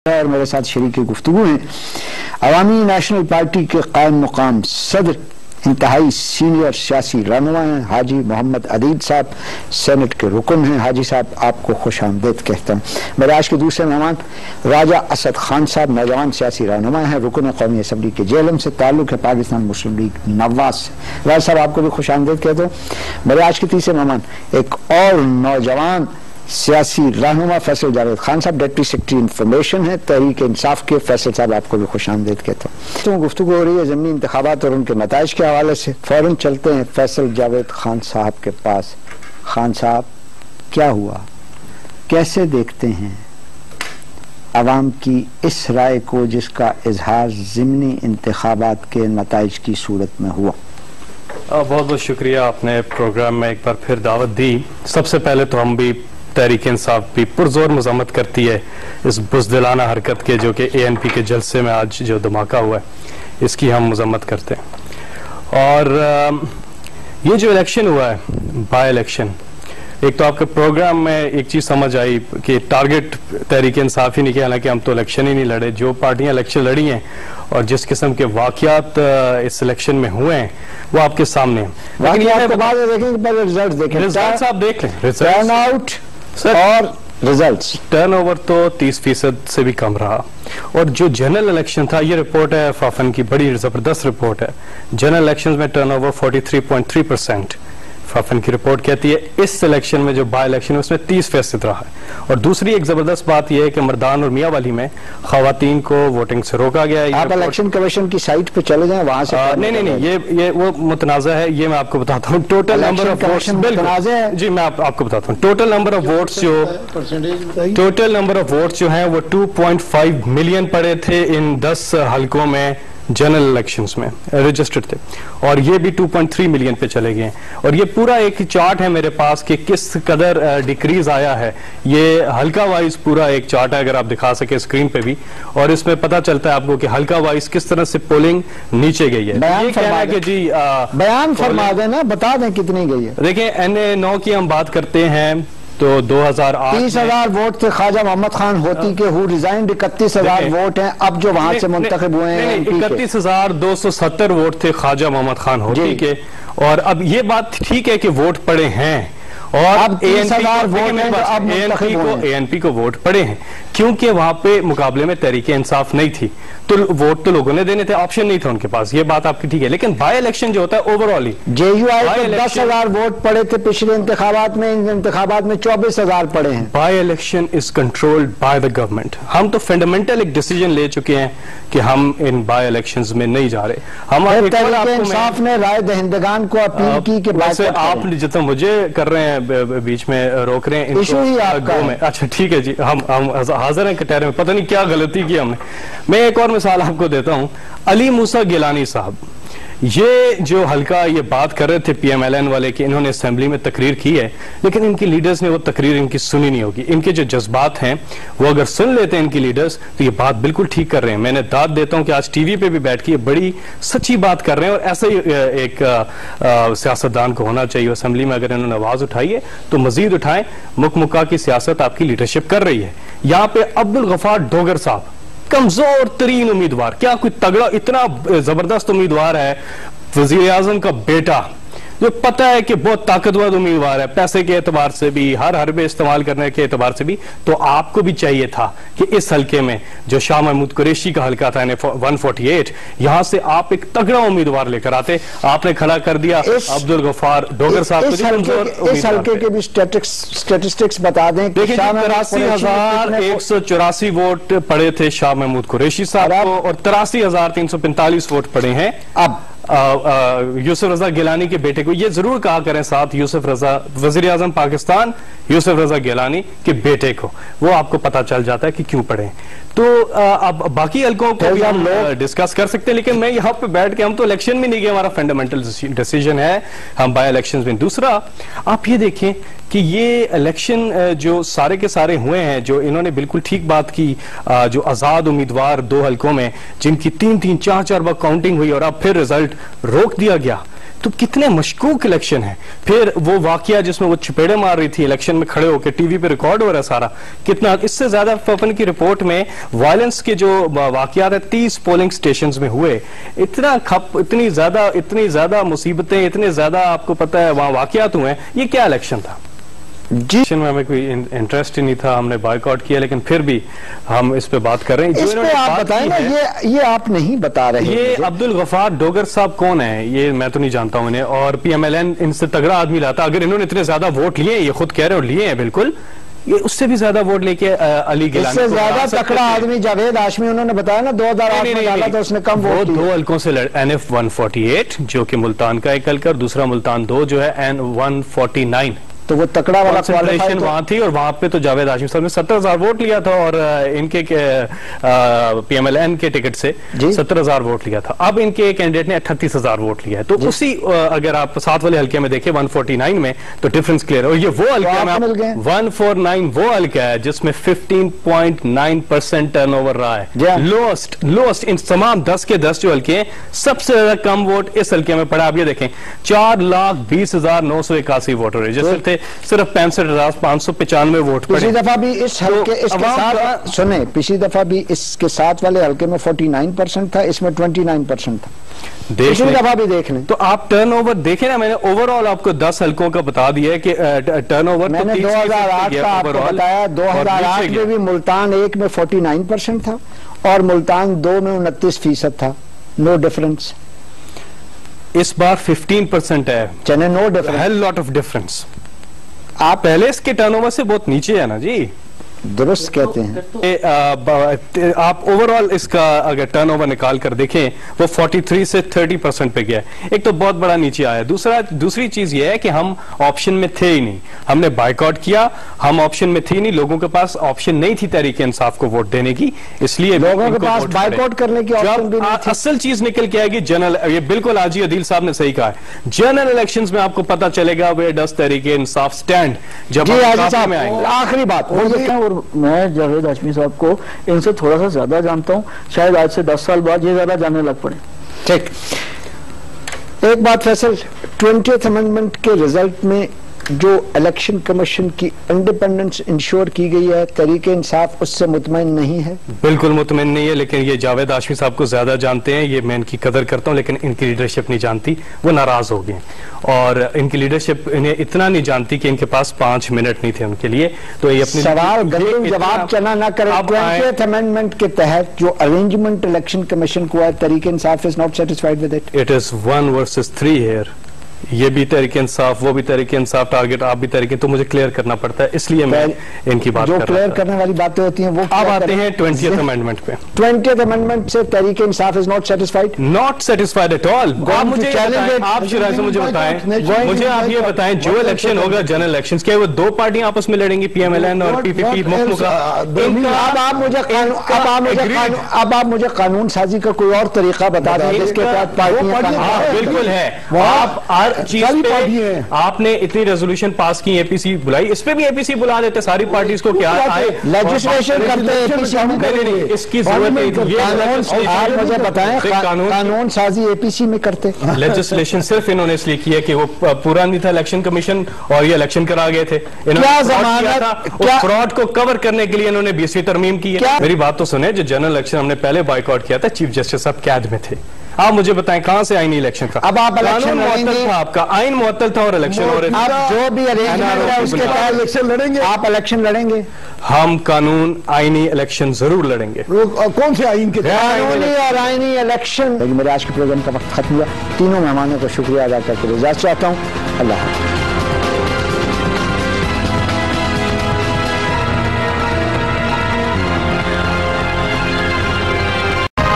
और मेरे साथ शरीक गुफ्तगू हैं अवामी नेशनल पार्टी के कायम मुकाम सदर इंतहाई सीनियर सियासी रहनुमा हैं हाजी मोहम्मद अदील साहब, सेनेट के रुकन हैं। हाजी साहब आपको खुश आमदीद कहता हूँ। मेरे आज के दूसरे मेहमान राजा असद खान साहब, नौजवान सियासी रहनुमा हैं, रुकन कौमी असम्बली के जेलम से ताल्लुक है पाकिस्तान मुस्लिम लीग नवाज से। राजा साहब आपको भी खुश आमदीद कहता हूँ। मेरे आज के तीसरे मेहमान एक और नौजवान सियासी रहनुमा फैसल जावेद खान साहब, डिप्टी सेक्रेटरी इंफॉर्मेशन है तहरीक इंसाफ के। फैसल साहब आपको भी खुश आमदीद कहता हूँ। तो गुफ्तगू हो रही है ज़मीनी इंतखाबात और उनके नताइज के हवाले से। फौरन चलते हैं फैसल जावेद खान साहब के पास। खान साहब, क्या हुआ, कैसे देखते हैं अवाम की इस राय को जिसका इजहार ज़मीनी इंतखाबात के नताइज की सूरत में हुआ? बहुत बहुत शुक्रिया, आपने प्रोग्राम में एक बार फिर दावत दी। सबसे पहले तो हम भी तहरीक इंसाफ भी पुरजोर मज़म्मत करती है इस बुज़दिलाना हरकत के जो कि ANP के जलसे में आज जो धमाका हुआ है, इसकी हम मज़म्मत करते हैं। और ये जो इलेक्शन हुआ है, बाय इलेक्शन, एक तो आपके प्रोग्राम में एक चीज़ समझ आई कि टारगेट तहरीक इंसाफ ही नहीं किया, हालांकि हम तो इलेक्शन ही नहीं लड़े। जो पार्टियां इलेक्शन लड़ी हैं और जिस किस्म के वाक़यात इस इलेक्शन में हुए हैं वो आपके सामने हैं। रिजल्ट आप देख लें, रिजल्ट और रिजल्ट्स। टर्नओवर तो 30% से भी कम रहा। और जो जनरल इलेक्शन था, ये रिपोर्ट है फाफन की, बड़ी जबरदस्त रिपोर्ट है। जनरल इलेक्शंस में टर्नओवर 43.3%। फाफन की रिपोर्ट कहती है इस इलेक्शन में जो बाय इलेक्शन है उसमें 30% रहा है। और दूसरी एक जबरदस्त बात यह है कि मर्दान और मियाँ वाली में खवातीन को वोटिंग से रोका गया है। आप इलेक्शन कमीशन की साइट पे चले जाएं, वहां से नहीं, ये वो मुतनाज़ा है, ये मैं आपको बताता हूँ। टोटल नंबर ऑफ वोट्स, जी मैं आपको बताता हूँ। टोटल नंबर ऑफ वोट्स जो हैं वो 2.5 मिलियन पड़े थे इन 10 हलकों में जनरल इलेक्शंस में रजिस्टर्ड थे, और ये भी 2.3 मिलियन पे चले गए। और ये पूरा एक चार्ट है मेरे पास कि किस कदर डिक्रीज आया है। ये हल्का वाइज पूरा एक चार्ट है, अगर आप दिखा सके स्क्रीन पे भी, और इसमें पता चलता है आपको कि हल्का वाइज किस तरह से पोलिंग नीचे गई है। बयान फरमा देना, बता दें कितनी गई है। देखिए NA9 की हम बात करते हैं तो 2008 30,000 वोट थे ख्वाजा मोहम्मद खान होती के, हु रिजाइंड। 31,000 वोट हैं अब जो वहां से मुंतखब हुए हैं। 31,270 वोट थे ख्वाजा मोहम्मद खान होती के। और अब ये बात ठीक है कि वोट पड़े हैं, और अब 30,000 वोट ANP को वोट पड़े हैं क्योंकि वहां पे मुकाबले में तहरीक इंसाफ नहीं थी, तो वोट तो लोगों ने देने थे, ऑप्शन नहीं था उनके पास। ये बात आपकी ठीक है, लेकिन बाय इलेक्शन जो होता है ओवरऑल ही JUI को 10,000 वोट पड़े थे पिछले इंतखाबात में, इन इंतखाबात में 24,000 पड़े हैं। By election is controlled by the government. हम तो फंडामेंटल एक डिसीजन ले चुके हैं कि हम इन बाय इलेक्शंस में नहीं जा रहे। हमारे इंसाफ ने राय दहिंदगान को अपील की कि आप जितना मुझे कर रहे हैं बीच में रोक रहे हैं, इशू ही आपका है। अच्छा ठीक है जी, हम हाजिर हैं कटहरे में, पता नहीं क्या गलती की हमने। मैं एक और मिसाल आपको देता हूं। अली मूसा गिलानी साहब, ये जो हल्का ये बात कर रहे थे PMLN वाले कि इन्होंने असेंबली में तकरीर की है, लेकिन इनकी लीडर्स ने वो तकरीर इनकी सुनी नहीं होगी। इनके जो जज्बात हैं वो अगर सुन लेते हैं इनकी लीडर्स तो ये बात बिल्कुल ठीक कर रहे हैं। मैंने दाद देता हूं कि आज TV पे भी बैठ के ये बड़ी सच्ची बात कर रहे हैं, और ऐसा ही एक सियासतदान को होना चाहिए। असेंबली में अगर इन्होंने आवाज उठाई है तो मजीद उठाएं। मुकमुका की सियासत आपकी लीडरशिप कर रही है। यहाँ पे अब्दुल गफार डोगर साहब, कमजोर तरीन उम्मीदवार, क्या कोई तगड़ा इतना जबरदस्त उम्मीदवार है, वजीर आजम का बेटा, जो पता है कि बहुत ताकतवर उम्मीदवार है, पैसे के एतबार से भी, हर हरबे इस्तेमाल करने के एतबार से भी। तो आपको भी चाहिए था कि इस हल्के में जो शाह महमूद कुरैशी का हल्का था 148, यहां से आप एक तगड़ा उम्मीदवार लेकर आते। आपने खड़ा कर दिया अब्दुल गफार डोगर साहब। इस हल्के के भी स्टेटिस्टिक्स बता दें। देखिए 83,184 वोट पड़े थे शाह महमूद कुरैशी साहब को, और 83,345 वोट पड़े हैं अब यूसुफ रजा गिलानी के बेटे को। ये जरूर कहा करें साथ यूसुफ रजा, वजीर आजम पाकिस्तान यूसुफ रजा गिलानी के बेटे को, वो आपको पता चल जाता है कि क्यों पढ़े। तो अब बाकी हल्कों को भी हम डिस्कस कर सकते हैं, लेकिन मैं यहाँ पे बैठ के, हम तो इलेक्शन में नहीं गए, हमारा फंडामेंटल डिसीजन है हम बाय इलेक्शन में। दूसरा आप ये देखें कि ये इलेक्शन जो सारे के सारे हुए हैं, जो इन्होंने बिल्कुल ठीक बात की, जो आजाद उम्मीदवार 2 हल्कों में जिनकी 3-3, 4-4 बार काउंटिंग हुई और अब फिर रिजल्ट रोक दिया गया, तो कितने मशकूक इलेक्शन है। फिर वो वाकया जिसमें वो चपेड़े मार रही थी इलेक्शन में खड़े होकर, टीवी पे रिकॉर्ड हो रहा है सारा, कितना इससे ज्यादा पवन की रिपोर्ट में वायलेंस के जो वाकयात है 30 पोलिंग स्टेशन में हुए, इतना खप, इतनी ज्यादा मुसीबतें, इतने ज्यादा आपको पता है वहां वाकयात हुए। ये क्या इलेक्शन था जी? में हमें कोई इंटरेस्ट ही नहीं था, हमने बायकॉट किया, लेकिन फिर भी हम इस पे बात कर रहे हैं। इस पे आप बताएं ना, ये आप नहीं बता रहे। ये अब्दुल गफार डोगर साहब कौन है? ये मैं तो नहीं जानता हूं इन्हें, और PMLN इनसे तगड़ा आदमी लाता। अगर इन्होंने इतने ज्यादा वोट लिए, ये खुद कह रहे हो लिए हैं, बिल्कुल, ये उससे भी ज्यादा वोट लेके अली गिलानी, इससे ज्यादा तकड़ा आदमी जावेद हाशमी, उन्होंने बताया ना 2008 में डाला तो उसने कम वोट दिए। 2 हल्कों से NF 148 जो कि मुल्तान का एक हल्का, दूसरा मुल्तान 2 जो है N 149, तो वो तकड़ा वाला क्वालिफिकेशन वहां थी, और वहां पे तो जावेद हाशमी साहब ने 70,000 वोट लिया था, और इनके PMLN के टिकट से 70,000 वोट लिया था। अब इनके कैंडिडेट ने 38,000 वोट लिया है। तो उसी अगर आप 7 वाले हल्के में देखें 149 में, तो डिफरेंस क्लियर है। और ये वो हल्का में 149 वो हल्का है जिसमें 15.9% टर्नओवर रहा है, लोएस्ट इन तमाम 10 के 10 जो हल्के हैं, सबसे ज्यादा कम वोट इस हल्के में पड़ा। आप ये देखें 4,20,981 वोटर रजिस्टर थे, सिर्फ 65,595 वोट पड़े। पिछली दफा भी इस हल्के इसके साथ सुने, पिछली दफा भी इसके साथ वाले हल्के में 49% था, इसमें 29% था। पिछली दफा भी देख लें। तो आप टर्नओवर देखें ना, मैंने ओवरऑल आपको 10 हल्कों का बता दिया है कि टर्नओवर मैंने 2008 का आपको बताया। 2008 में भी मुल्तान 1 में 49% था और मुल्तान 2 में 29% था, नो डिफरेंस। इस बार 15% है, चले no difference, hell lot of difference. आप पहले इसके टर्नओवर से बहुत नीचे है ना जी, दुरुस्त कहते हैं। आप ओवरऑल इसका अगर टर्नओवर निकाल कर देखें, वो 43 से 30% पे गया है। एक तो बहुत बड़ा नीचे आया। दूसरी चीज ये है कि हम ऑप्शन में थे ही नहीं, हमने बायकॉट किया, हम ऑप्शन में थे नहीं, लोगों के पास ऑप्शन नहीं थी तहरीक इंसाफ को वोट देने की, इसलिए लोगों के पास बायकॉट करने की ऑप्शन भी नहीं थी। असल चीज निकल के आएगी जनरल, ये बिल्कुल हाजी अदील साहब ने सही कहा है, जनरल इलेक्शंस में आपको पता चलेगा वे डस तहरीक इंसाफ स्टैंड जब में आएंगे। आखिरी बात और मैं जावेद हाशमी साहब को इनसे थोड़ा सा ज्यादा जानता हूं, शायद आज से 10 साल बाद ये ज्यादा जानने लग पड़े। ठीक, एक बात फैसल, 20th अमेंडमेंट के रिजल्ट में जो इलेक्शन कमीशन की इंडिपेंडेंस इंश्योर की गई है, तरीके इंसाफ उससे मुतमईन नहीं है? बिल्कुल मुतमईन नहीं है, लेकिन ये जावेद हाशमी साहब को ज्यादा जानते हैं, ये मैं इनकी कदर करता हूं, लेकिन इनकी लीडरशिप नहीं जानती, वो नाराज हो गए। और इनकी लीडरशिप इन्हें इतना नहीं जानती कि इनके पास 5 मिनट नहीं थे उनके लिए, तो ये अपनी सवाल जवाब चना ना करें। 20th अमेंडमेंट के तहत जो अरेंजमेंट इलेक्शन कमीशन को है, Tehreek e Insaf is not satisfied with it. It is 1 versus 3 here. ये भी तहरीक इंसाफ, वो भी तहरीक इंसाफ टारगेट, आप भी तहरीक, तो मुझे क्लियर करना पड़ता है, इसलिए मैं इनकी बात जो क्लियर करने वाली बातें होती हैं वो अब आते हैं 20th अमेंडमेंट पे। 20th अमेंडमेंट से Tehreek Insaf is not satisfied at all. आप मुझे आप शिराज से मुझे बताएं, मुझे आप ये बताएं, जो इलेक्शन होगा जनरल इलेक्शन, क्या वो 2 पार्टियां आपस में लड़ेंगी, PMLN और PPP मुख्तलिफ? अब आप मुझे कानून साजी का कोई और तरीका बता दें जिसके तहत पार्टियां। बिल्कुल है, आप हर चीज पे आपने इतनी रेजोल्यूशन पास की, APC बुलाई, इस पे भी APC बुला देते सारी पार्टीज को, क्या आए लेजिस्लेशन करते, इसकी जरूरत नहीं। आप मुझे बताएं, कानून साजी APC में करते। लेजिस्लेशन सिर्फ इन्होंने इसलिए किया कि वो पूरा नहीं था इलेक्शन कमीशन, और ये इलेक्शन करा गए थे। इन्होंने फ्रॉड को कवर करने के लिए इन्होंने 20वीं तरमीम की है। मेरी बात तो सुने, जो जनरल इलेक्शन हमने पहले बायकॉट किया था, चीफ जस्टिस साहब कैद में थे। आप मुझे बताएं कहां से आईनी इलेक्शन था? अब आप इलेक्शन मुअत्तल था, आपका आइन मुअत्तल था और इलेक्शन हो रहे थे। आप जो भी अरेंजमेंट है उसके तहत इलेक्शन लड़ेंगे, आप इलेक्शन लड़ेंगे। हम कानून आईनी इलेक्शन जरूर लड़ेंगे। कौन से आइन के? कानूनी और आईनी इलेक्शन। मेरे आज के प्रोग्राम का वक्त खत्म हुआ। तीनों मेहमानों का शुक्रिया अदा करके इजाजत चाहता हूँ। अल्लाह हाफ़िज़।